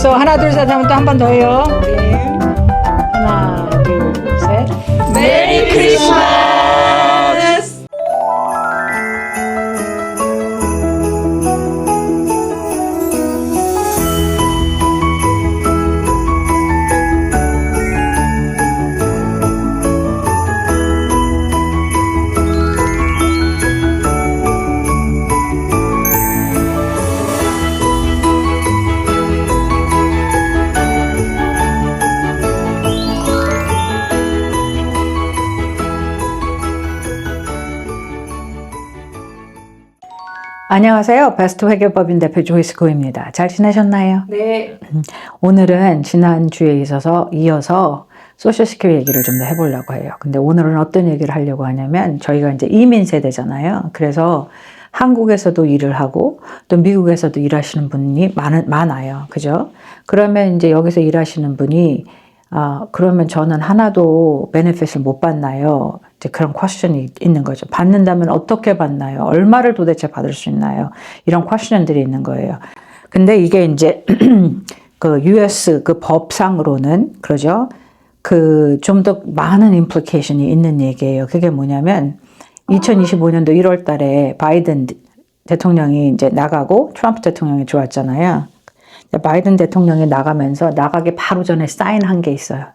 약속. 하나, 둘, 셋 하면 또 한 번 더 해요. 네. 하나, 둘, 셋. 메리 크리스마스! 안녕하세요. 베스트 회계법인 대표 조이스 고입니다. 잘 지내셨나요? 네. 오늘은 지난주에 이어서 소셜 시큐리티 얘기를 좀 더 해보려고 해요. 근데 오늘은 어떤 얘기를 하려고 하냐면 저희가 이제 이민 세대잖아요. 그래서 한국에서도 일을 하고 또 미국에서도 일하시는 분이 많아요. 그죠? 그러면 이제 여기서 일하시는 분이 그러면 저는 하나도 베네핏을 못 받나요? 이제 그런 퀘스천이 있는 거죠. 받는다면 어떻게 받나요? 얼마를 도대체 받을 수 있나요? 이런 퀘스천들이 있는 거예요. 근데 이게 이제 그 US 그 법상으로는 그러죠. 그 좀 더 많은 임플리케이션이 있는 얘기예요. 그게 뭐냐면 2025년도 1월 달에 바이든 대통령이 이제 나가고 트럼프 대통령이 들어왔잖아요. 바이든 대통령이 나가면서 나가기 바로 전에 사인한 게 있어요.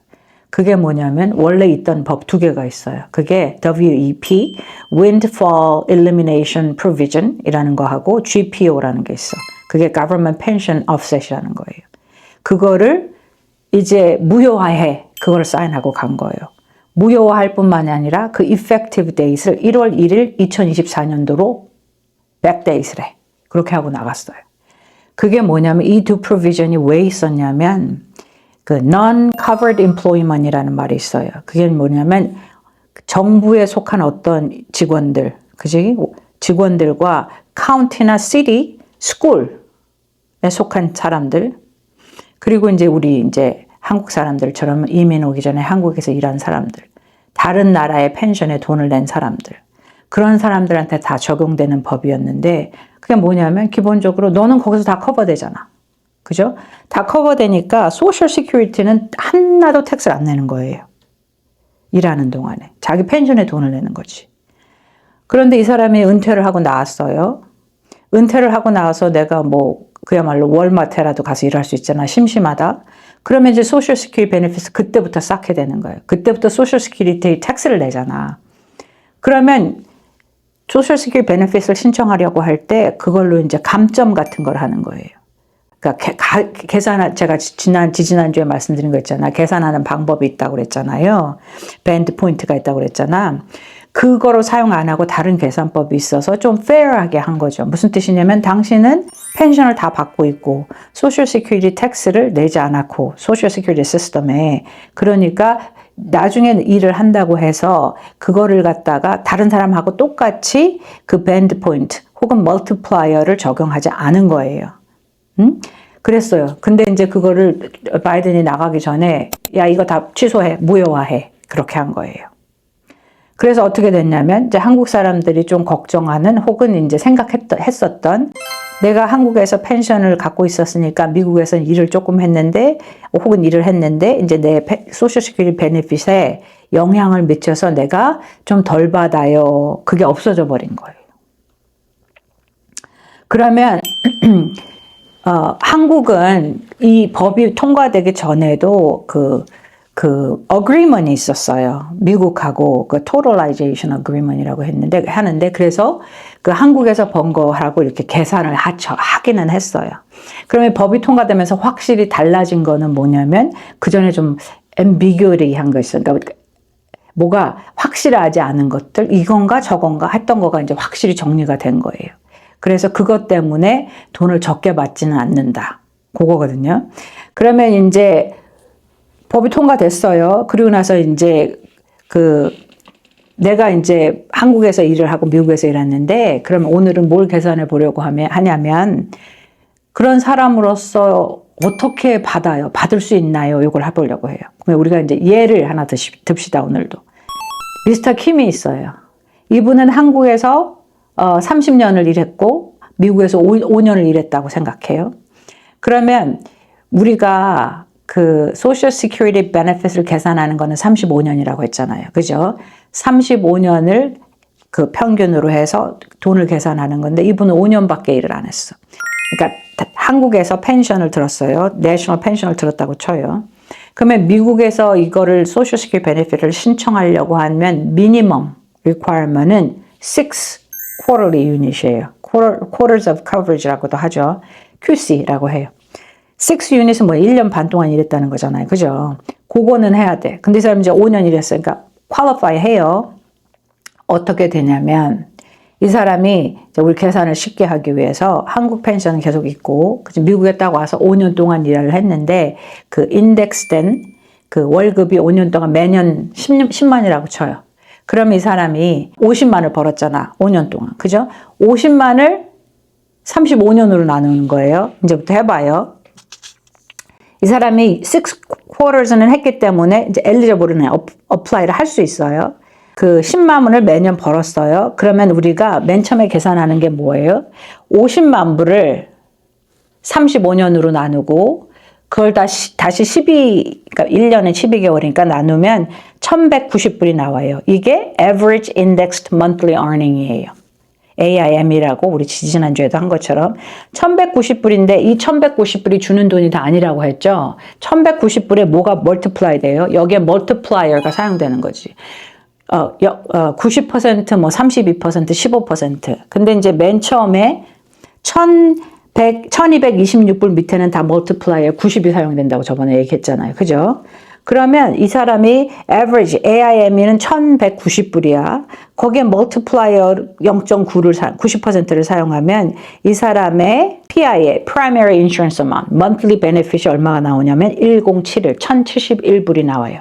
그게 뭐냐면 원래 있던 법 두 개가 있어요. 그게 WEP, Windfall Elimination Provision 이라는 거하고 GPO라는 게 있어. 그게 Government Pension Offset이라는 거예요. 그거를 이제 무효화해. 그걸 사인하고 간 거예요. 무효화할 뿐만이 아니라 그 effective date를 1월 1일 2024년도로 backdate를 해. 그렇게 하고 나갔어요. 그게 뭐냐면 이 두 프로비전이 왜 있었냐면 그 non-covered employment이라는 말이 있어요. 그게 뭐냐면 정부에 속한 어떤 직원들, 그지? 직원들과 county나 city, school에 속한 사람들, 그리고 이제 우리 이제 한국 사람들처럼 이민 오기 전에 한국에서 일한 사람들, 다른 나라의 펜션에 돈을 낸 사람들, 그런 사람들한테 다 적용되는 법이었는데 그게 뭐냐면 기본적으로 너는 거기서 다 커버되잖아. 그죠? 다 커버되니까 소셜 시큐리티는 하나도 텍스를 안 내는 거예요. 일하는 동안에. 자기 펜션에 돈을 내는 거지. 그런데 이 사람이 은퇴를 하고 나왔어요. 은퇴를 하고 나와서 내가 뭐 그야말로 월마트라도 가서 일할 수 있잖아. 심심하다. 그러면 이제 소셜 시큐리티 베네핏을 그때부터 쌓게 되는 거예요. 그때부터 소셜 시큐리티 텍스를 내잖아. 그러면 소셜 시큐리티 베네핏을 신청하려고 할 때 그걸로 이제 감점 같은 걸 하는 거예요. 그러니까 제가 지지난주에 말씀드린 거 있잖아. 계산하는 방법이 있다고 그랬잖아요. 밴드 포인트가 있다고 그랬잖아. 그거로 사용 안 하고 다른 계산법이 있어서 좀 페어하게 한 거죠. 무슨 뜻이냐면 당신은 펜션을 다 받고 있고 소셜 시큐리티 텍스를 내지 않았고 소셜 시큐리티 시스템에 그러니까 나중에 일을 한다고 해서 그거를 갖다가 다른 사람하고 똑같이 그 밴드 포인트 혹은 멀티플라이어를 적용하지 않은 거예요. 그랬어요. 근데 이제 그거를 바이든이 나가기 전에 야 이거 다 취소해, 무효화해 그렇게 한 거예요. 그래서 어떻게 됐냐면 이제 한국 사람들이 좀 걱정하는 혹은 이제 했었던 내가 한국에서 펜션을 갖고 있었으니까 미국에서 일을 조금 했는데 혹은 일을 했는데 이제 내 소셜 시큐리티 베네핏에 영향을 미쳐서 내가 좀 덜 받아요. 그게 없어져 버린 거예요. 그러면 한국은 이 법이 통과되기 전에도 그 agreement이 있었어요. 미국하고 그 totalization agreement이라고 하는데 그래서 그 한국에서 번 거하고 이렇게 계산을 하기는 했어요. 그러면 법이 통과되면서 확실히 달라진 거는 뭐냐면 그 전에 좀 ambiguity한 거 있어요. 그러니까 뭐가 확실하지 않은 것들 이건가 저건가 했던 거가 이제 확실히 정리가 된 거예요. 그래서 그것 때문에 돈을 적게 받지는 않는다. 그거거든요. 그러면 이제 법이 통과됐어요. 그리고 나서 이제 내가 이제 한국에서 일을 하고 미국에서 일했는데 그러면 오늘은 뭘 계산해 보려고 하냐면 그런 사람으로서 어떻게 받을 수 있나요? 이걸 해보려고 해요. 그럼 우리가 이제 예를 하나 듭시다, 오늘도. 미스터 킴이 있어요. 이분은 한국에서 30년을 일했고 미국에서 5년을 일했다고 생각해요. 그러면 우리가 그 소셜 시큐리티 베네핏을 계산하는 거는 35년이라고 했잖아요. 그죠? 35년을 그 평균으로 해서 돈을 계산하는 건데 이분은 5년밖에 일을 안 했어. 그러니까 한국에서 펜션을 들었어요. 내셔널 펜션을 들었다고 쳐요. 그러면 미국에서 이거를 소셜 시큐리티 베네핏을 신청하려고 하면 미니멈 requirement은 6 quarterly unit이에요. quarters of coverage라고도 하죠. QC라고 해요. 6 유닛은 뭐 1년 반 동안 일했다는 거잖아요. 그죠? 그거는 해야 돼. 근데 이 사람이 이제 5년 일했으니까 qualify 해요. 어떻게 되냐면 이 사람이 이제 우리 계산을 쉽게 하기 위해서 한국 펜션은 계속 있고 미국에 딱 와서 5년 동안 일을 했는데 그 인덱스된 그 월급이 5년 동안 매년 10만이라고 쳐요. 그러면 이 사람이 50만을 벌었잖아. 5년 동안. 그죠? 50만을 35년으로 나누는 거예요. 이제부터 해봐요. 이 사람이 6 quarters는 했기 때문에 이제 엘리저블은 어플라이를 할 수 있어요. 그 10만 원을 매년 벌었어요. 그러면 우리가 맨 처음에 계산하는 게 뭐예요? 50만 불을 35년으로 나누고 그걸 다시 그러니까 1년에 12개월이니까 나누면 1190불이 나와요. 이게 Average Indexed Monthly Earning이에요. AIM이라고 우리 지지난주에도 한 것처럼 1190불인데 이 1190불이 주는 돈이 다 아니라고 했죠. 1190불에 뭐가 멀티플라이 돼요? 여기에 멀티플라이어가 사용되는 거지. 90%, 뭐 32%, 15%. 근데 이제 맨 처음에 1226불 밑에는 다 멀티플라이어 90이 사용된다고 저번에 얘기했잖아요. 그죠? 그러면 이 사람이 average AIME는 1190불이야. 거기에 멀티플라이어 0.9를 90%를 사용하면 이 사람의 PIA, Primary Insurance Amount, Monthly Benefit이 얼마가 나오냐면 1071불이 나와요.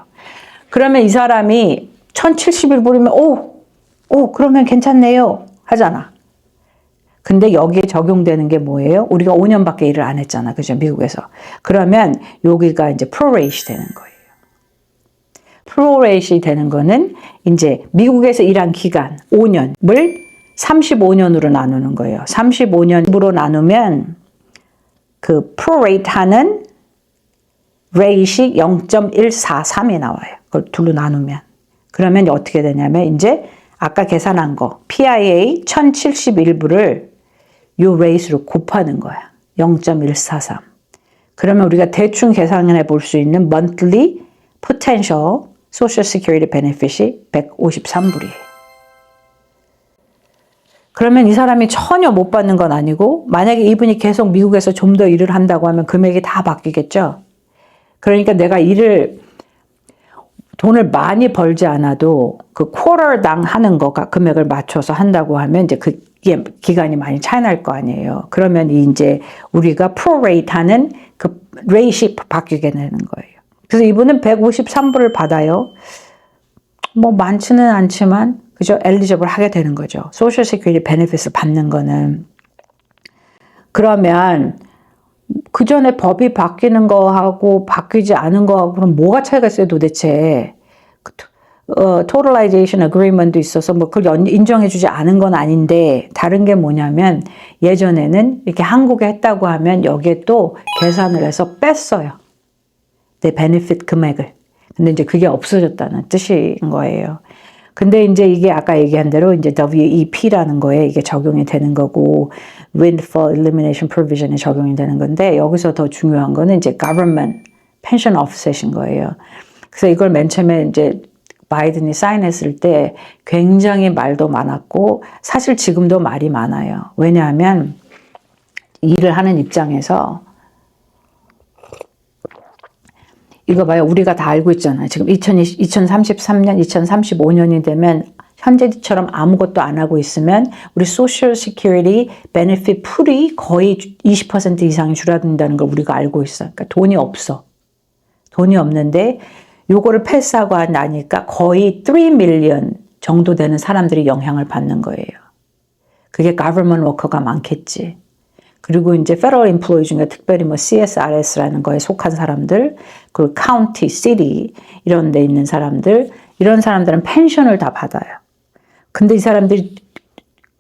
그러면 이 사람이 1071불이면 그러면 괜찮네요 하잖아. 근데 여기에 적용되는 게 뭐예요? 우리가 5년밖에 일을 안 했잖아. 그죠? 미국에서. 그러면 여기가 이제 프로레이시 되는 거예요. 프로레이시 되는 거는 이제 미국에서 일한 기간 5년을 35년으로 나누는 거예요. 35년으로 나누면 그 프로레이트 하는 레이시 0.143이 나와요. 그걸 둘로 나누면. 그러면 어떻게 되냐면 이제 아까 계산한 거 PIA 1071불을 요 레이스로 곱하는 거야. 0.143. 그러면 우리가 대충 계산해 볼 수 있는 monthly potential social security benefit이 153불이에요. 그러면 이 사람이 전혀 못 받는 건 아니고 만약에 이분이 계속 미국에서 좀 더 일을 한다고 하면 금액이 다 바뀌겠죠. 그러니까 내가 돈을 많이 벌지 않아도 그 쿼터당 하는 거가 금액을 맞춰서 한다고 하면 이제 그게 기간이 많이 차이 날 거 아니에요. 그러면 이제 우리가 프로레이트 하는 그 레이시 바뀌게 되는 거예요. 그래서 이분은 153불을 받아요. 뭐 많지는 않지만 그죠? 엘리저블 하게 되는 거죠. 소셜 세큐리티 베네핏을 받는 거는. 그러면 그 전에 법이 바뀌는 거하고 바뀌지 않은 거하고 그럼 뭐가 차이가 있어요 도대체? Totalization Agreement도 있어서 뭐 그걸 인정해주지 않은 건 아닌데 다른 게 뭐냐면 예전에는 이렇게 한국에 했다고 하면 여기에 또 계산을 해서 뺐어요. 내 베네핏 금액을. 근데 이제 그게 없어졌다는 뜻인 거예요. 근데 이제 이게 아까 얘기한 대로 이제 WEP라는 거에 이게 적용이 되는 거고 Windfall Elimination Provision이 적용이 되는 건데 여기서 더 중요한 거는 이제 Government Pension Offset인 거예요. 그래서 이걸 맨 처음에 이제 바이든이 사인했을 때 굉장히 말도 많았고 사실 지금도 말이 많아요. 왜냐하면 일을 하는 입장에서 이거 봐요. 우리가 다 알고 있잖아요. 지금 2033년, 2035년이 되면 현재처럼 아무것도 안 하고 있으면 우리 소셜 시큐리티 베네핏 풀이 거의 20% 이상이 줄어든다는 걸 우리가 알고 있어요. 그러니까 돈이 없어. 돈이 없는데 요거를 패스하고 나니까 거의 3 밀리언 정도 되는 사람들이 영향을 받는 거예요. 그게 government worker가 많겠지. 그리고 이제 federal employee 중에 특별히 뭐 CSRS라는 거에 속한 사람들, 그리고 county, city 이런 데 있는 사람들, 이런 사람들은 펜션을 다 받아요. 근데 이 사람들이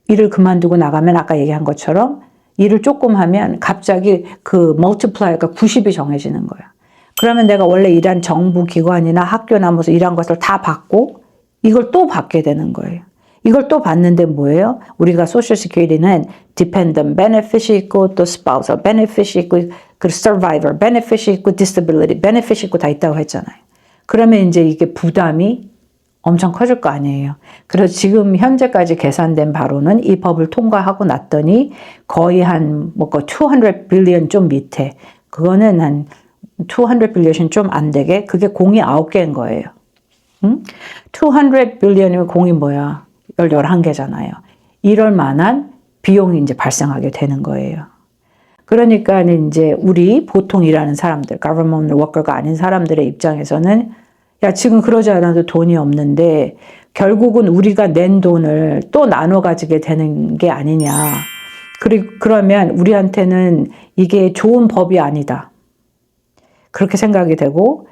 일을 그만두고 나가면 아까 얘기한 것처럼 일을 조금 하면 갑자기 그 멀티플라이어가 90이 정해지는 거예요. 그러면 내가 원래 일한 정부 기관이나 학교나 무슨 일한 것을 다 받고 이걸 또 받게 되는 거예요. 이걸 또 받는데 뭐예요? 우리가 소셜 시큐리티는 dependent benefit이 있고 또 spousal benefit이 있고 그 survivor benefit이 있고 disability benefit이 있고 다 있다고 했잖아요. 그러면 이제 이게 부담이 엄청 커질 거 아니에요. 그래서 지금 현재까지 계산된 바로는 이 법을 통과하고 났더니 거의 한 뭐 200 빌리언 좀 밑에 그거는 한 200 빌리언이 좀 안 되게 그게 공이 9개인 거예요. 200 빌리언이면 공이 뭐야? 11개잖아요. 이럴 만한 비용이 이제 발생하게 되는 거예요. 그러니까 이제 우리 보통 일하는 사람들, government worker가 아닌 사람들의 입장에서는 야, 지금 그러지 않아도 돈이 없는데 결국은 우리가 낸 돈을 또 나눠 가지게 되는 게 아니냐. 그러면 우리한테는 이게 좋은 법이 아니다. 그렇게 생각이 되고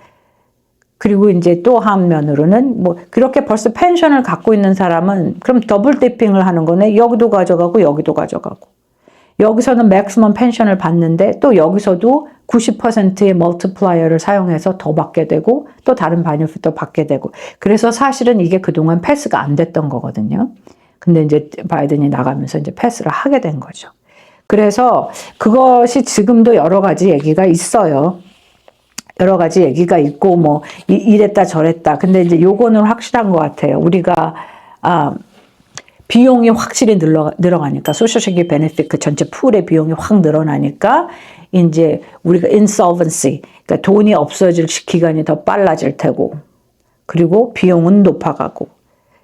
그리고 이제 또 한 면으로는 뭐 그렇게 벌써 펜션을 갖고 있는 사람은 그럼 더블 디핑을 하는 거네. 여기도 가져가고 여기도 가져가고. 여기서는 맥시멈 펜션을 받는데 또 여기서도 90%의 멀티플라이어를 사용해서 더 받게 되고 또 다른 베네핏도 받게 되고 그래서 사실은 이게 그동안 패스가 안 됐던 거거든요. 근데 이제 바이든이 나가면서 이제 패스를 하게 된 거죠. 그래서 그것이 지금도 여러 가지 얘기가 있어요. 여러 가지 얘기가 있고 뭐 이랬다 저랬다. 근데 이제 요거는 확실한 것 같아요. 우리가 비용이 확실히 늘어가니까 소셜시큐리티 베네핏 그 전체 풀의 비용이 확 늘어나니까 이제 우리가 insolvency 그러니까 돈이 없어질 기간이 더 빨라질 테고 그리고 비용은 높아가고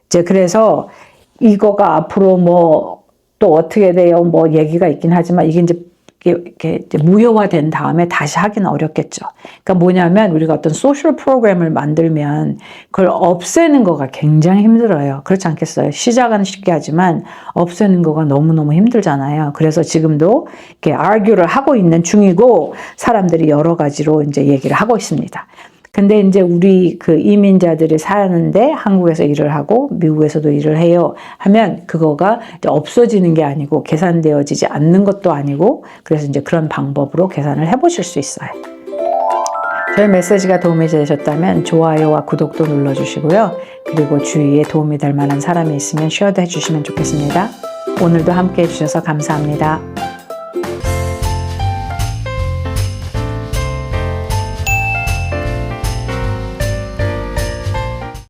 이제 그래서 이거가 앞으로 뭐 또 어떻게 돼요? 뭐 얘기가 있긴 하지만 이게 이제 무효화된 다음에 다시 하기는 어렵겠죠. 그러니까 뭐냐면 우리가 어떤 소셜 프로그램을 만들면 그걸 없애는 거가 굉장히 힘들어요. 그렇지 않겠어요? 시작은 쉽게 하지만 없애는 거가 너무너무 힘들잖아요. 그래서 지금도 이렇게 argue를 하고 있는 중이고 사람들이 여러 가지로 이제 얘기를 하고 있습니다. 근데 이제 우리 그 이민자들이 사는데 한국에서 일을 하고 미국에서도 일을 해요 하면 그거가 이제 없어지는 게 아니고 계산되어지지 않는 것도 아니고 그래서 이제 그런 방법으로 계산을 해보실 수 있어요. 저희 메시지가 도움이 되셨다면 좋아요와 구독도 눌러주시고요. 그리고 주위에 도움이 될 만한 사람이 있으면 쉐어도 해주시면 좋겠습니다. 오늘도 함께 해주셔서 감사합니다.